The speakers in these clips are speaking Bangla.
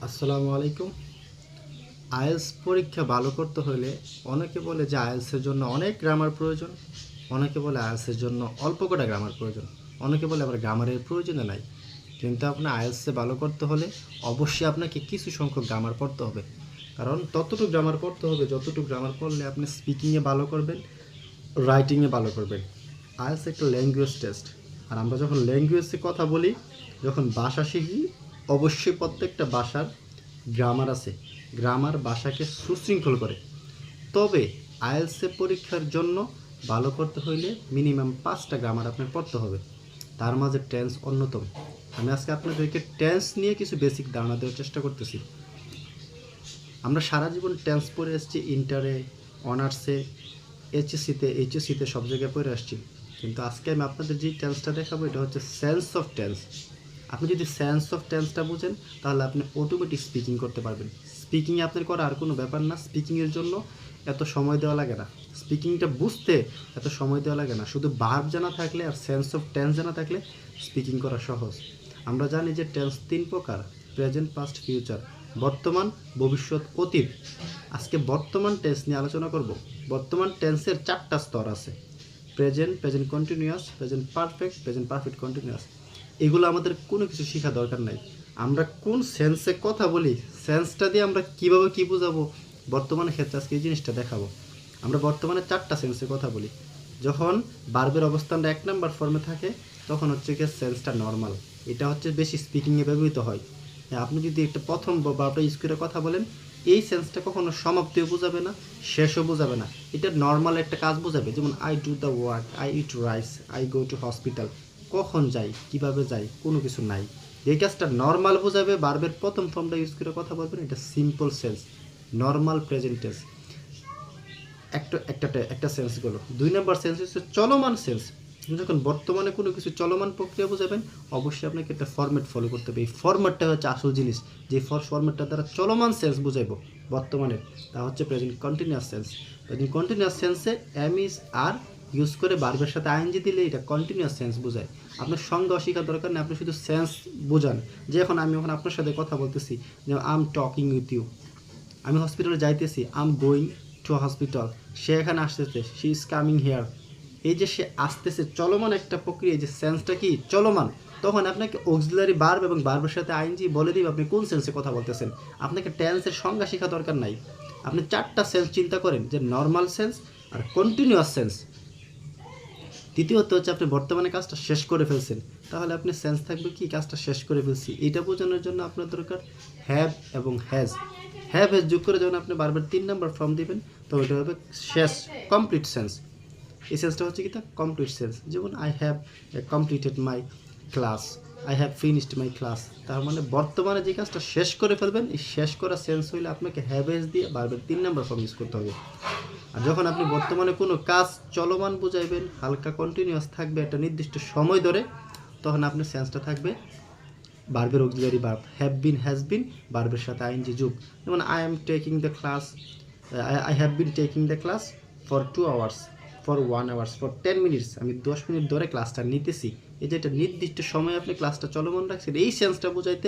আসসালামু আলাইকুম। আইএলস পরীক্ষা ভালো করতে হলে অনেকে বলে যে আইএলসের জন্য অনেক গ্রামার প্রয়োজন, অনেকে বলে আইএলসের জন্য অল্প কটা গ্রামার প্রয়োজন, অনেকে বলে আবার গ্রামারের প্রয়োজনে নাই। কিন্তু আপনার আইএলসে ভালো করতে হলে অবশ্যই আপনাকে কিছু সংখ্যক গ্রামার পড়তে হবে। কারণ ততটুকু গ্রামার পড়তে হবে যতটুকু গ্রামার পড়লে আপনি স্পিকিংয়ে ভালো করবেন, রাইটিংয়ে ভালো করবেন। আইএলস একটা ল্যাঙ্গুয়েজ টেস্ট। আর আমরা যখন ল্যাঙ্গুয়েজে কথা বলি, যখন ভাষা শিখি, অবশ্যই প্রত্যেকটা ভাষার গ্রামার আছে। গ্রামার ভাষাকে সুশৃঙ্খল করে। তবে আইএলসে পরীক্ষার জন্য ভালো করতে হইলে মিনিমাম 5টা গ্রামার আপনার পড়তে হবে। তার মাঝে টেন্স অন্যতম। আমি আজকে আপনাদেরকে টেন্স নিয়ে কিছু বেসিক ধারণা দেওয়ার চেষ্টা করতেছি। আমরা সারা জীবন টেন্স পড়ে এসেছি, ইন্টারে, অনার্সে, এইচএসসিতে সব জায়গায় পড়ে আসছি। কিন্তু আজকে আমি আপনাদের যে টেন্সটা দেখাবো এটা হচ্ছে সেন্স অফ টেন্স। আপনি যদি সেন্স অফ টেন্সটা বুঝেন তাহলে আপনি অটোমেটিক স্পিকিং করতে পারবেন। স্পিকিংয়ে আপনার করা আর কোনো ব্যাপার না। স্পিকিংয়ের জন্য এত সময় দেওয়া লাগে না, স্পিকিংটা বুঝতে এত সময় দেওয়া লাগে না। শুধু ভার্ব জানা থাকলে আর সেন্স অফ টেন্স জানা থাকলে স্পিকিং করা সহজ। আমরা জানি যে টেন্স 3 প্রকার: প্রেজেন্ট, পাস্ট, ফিউচার। বর্তমান, ভবিষ্যৎ, অতীত। আজকে বর্তমান টেন্স নিয়ে আলোচনা করব। বর্তমান টেন্সের 4টা স্তর আছে: present, present continuous, present perfect, present perfect continuous. এগুলো আমাদের কোনো কিছু শেখা দরকার নাই। আমরা কোন সেন্সে কথা বলি, সেন্সটা দিয়ে আমরা কীভাবে কী বোঝাবো, বর্তমানের ক্ষেত্রে আজকে এই জিনিসটা দেখাবো। আমরা বর্তমানে 4টা সেন্সে কথা বলি। যখন বার্বের অবস্থানটা 1 নাম্বার ফর্মে থাকে তখন হচ্ছে কি সেন্সটা নর্মাল। এটা হচ্ছে বেশি স্পিকিংয়ে ব্যবহৃত হয়। আপনি যদি একটা প্রথম বার্বটা ইউজ করে কথা বলেন, এই সেন্সটা কখনো সমাপ্তিও বোঝাবে না, শেষও বোঝাবে না। এটা নর্মাল একটা কাজ বোঝাবে। যেমন I do the work, I eat rice, I go to hospital. কখন যাই, কিভাবে যাই, কোনো কিছু নাই। এই কাজটা নর্মাল বোঝাবে, বার্বের প্রথম ফর্মটা ইউজ করে কথা বলবেন, এটা simple sense, normal present tense. একটা সেন্স গেল। 2 নম্বর সেন্স হচ্ছে চলমান সেন্স। যখন বর্তমানে কোনো কিছু চলমান প্রক্রিয়া বোঝাবেন, অবশ্যই আপনাকে একটা ফরম্যাট ফলো করতে হবে। এই ফরম্যাটটা হচ্ছে আসল জিনিস। যে ফরম্যাটটা দ্বারা চলমান সেন্স বুঝাইব বর্তমানে, তা হচ্ছে present continuous tense. Present continuous সেন্সে এম ইজ আর ইউজ করে বার্বের সাথে আইএনজি দিলে এটা কন্টিনিউয়াস সেন্স বোঝায়। আপনার সংজ্ঞা শেখার দরকার নেই, আপনি শুধু সেন্স বোঝান। যে এখন আমি আপনার সাথে কথা বলতেছি, যে I am talking with you, আমি হসপিটালে যাইতেছি, I am going to hospital, সে এখানে আসতেছে, শি ইজ কামিং হেয়ার। এই যে সে আসতেছে, চলমান একটা প্রক্রিয়া, যে সেন্সটা কি চলমান। তখন আপনাকে অক্সিলারি ভার্ব এবং ভার্বের সাথে আইএনজি বলে দিবে আপনি কোন সেন্সে কথা বলতেছেন। আপনাকে টেন্সের সংজ্ঞা শেখা দরকার নাই। আপনি 4টা সেন্স চিন্তা করেন, যে নর্মাল সেন্স আর কন্টিনিউয়াস সেন্স। দ্বিতীয়ত হচ্ছে আপনি বর্তমানে কাজটা শেষ করে ফেলছেন, তাহলে আপনি সেন্স থাকবে কি কাজটা শেষ করে ফেলছি। এটা বোঝানোর জন্য আপনার দরকার হ্যাভ এবং হ্যাজ। হ্যাভ হ্যাজ যোগ করে যখন আপনি বারবার 3 নাম্বার ফর্ম দিবেন, তো এটা হবে শেষ, কমপ্লিট সেন্স। এই সেন্সটা হচ্ছে কি তা কমপ্লিট সেন্স। যেমন I have completed my class, I have finished my class. তার মানে বর্তমানে যে কাজটা শেষ করে ফেলবেন, এই শেষ করা সেন্স হইলে আপনাকে হ্যাভ হ্যাজ দিয়ে বারবার 3 নাম্বার ফর্ম ইউজ করতে হবে। আর যখন আপনি বর্তমানে কোনো কাজ চলমান বুঝাইবেন, হালকা কন্টিনিউয়াস থাকবে একটা নির্দিষ্ট সময় ধরে, তখন আপনার সেন্সটা থাকবে ভার্বের auxiliary verb have been, has been, ভার্বের সাথে আইএনজি যোগ। যেমন I am taking the class, I have been taking the class for 2 hours, for 1 hours, for 10 minutes. আমি 10 মিনিট ধরে ক্লাসটা নিতেছি। এই যে একটা নির্দিষ্ট সময় আপনি ক্লাসটা চলমান রাখছেন, এই সেন্সটা বোঝাইতে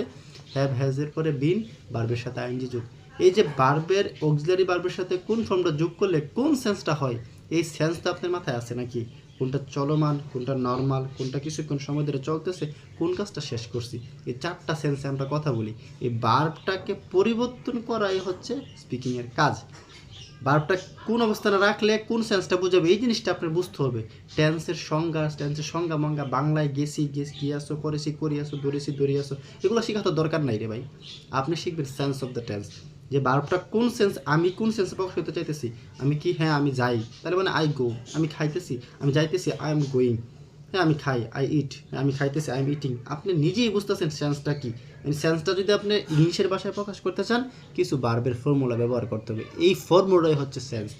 হ্যাভ হ্যাজের পরে বিন, ভার্বের সাথে আইএনজি যোগ। এই যে ভার্বের অক্সিলারি ভার্বের সাথে কোন ফর্মটা যোগ করলে কোন সেন্সটা হয়, এই সেন্সটা আপনার মাথায় আছে নাকি? কোনটা চলমান, কোনটা নর্মাল, কোনটা কিছুক্ষণ সময় ধরে চলতেছে, কোন কাজটা শেষ করছি। এই 4টা সেন্সে আমরা কথা বলি। এই ভার্বটাকে পরিবর্তন করাই হচ্ছে স্পিকিংয়ের কাজ। ভার্বটা কোন অবস্থানে রাখলে কোন সেন্সটা বুঝাবে, এই জিনিসটা আপনার বুঝতে হবে। টেন্সের সংজ্ঞা মঙ্গা, বাংলায় গেছি, গিয়াছো, করেছি, করিয়াছো, ধরেছি, দরিয়াছো, এগুলো শেখা তো দরকার নাই রে ভাই। আপনি শিখবেন সেন্স অফ দ্য টেন্স, যে ভার্বটা কোন সেন্স, আমি কোন সেন্সে প্রকাশ করতে চাইতেছি। আমি কি, হ্যাঁ আমি যাই, তাহলে মানে আই গো। আমি খাইতেছি, আমি যাইতেছি, আই এম গোয়িং। হ্যাঁ আমি খাই, আই ইট। আমি খাইতেছি, আই এম ইটিং। আপনি নিজেই বুঝতেছেন সেন্সটা কি। সেন্সটা যদি আপনি ইংলিশের ভাষায় প্রকাশ করতে চান, কিছু ভার্বের ফর্মুলা ব্যবহার করতে হবে। এই ফর্মুলাই হচ্ছে সেন্স।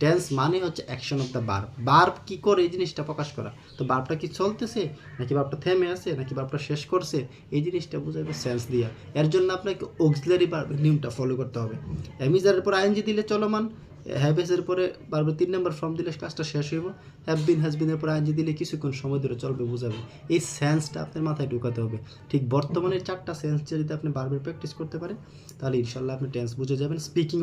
টেন্স মানে হচ্ছে action of the verb. Verb কী করে এই জিনিসটা প্রকাশ করা, তো বার্বটা কি চলতেছে নাকি বার্বটা থেমে আছে নাকি বার্বটা শেষ করছে, এই জিনিসটা বোঝাবে সেন্স দিয়া। এর জন্য আপনাকে অক্সিলারি বার্বের নিয়মটা ফলো করতে হবে। অ্যামিজারের পর আইএনজি দিলে চলমান, হ্যাভেসের পরে বারবার 3 নম্বর ফর্ম দিলে কাজটা শেষ হইব, হ্যাভ বিন হ্যাজ বিনের পর আইএনজি দিলে কিছুক্ষণ সময় ধরে চলবে, বোঝাবে। এই সেন্সটা আপনার মাথায় ঢুকাতে হবে। ঠিক বর্তমানে 4টা সেন্স যদি আপনি বারবার প্র্যাকটিস করতে পারেন তাহলে ইনশাল্লাহ আপনি টেন্স বুঝে যাবেন। স্পিকিং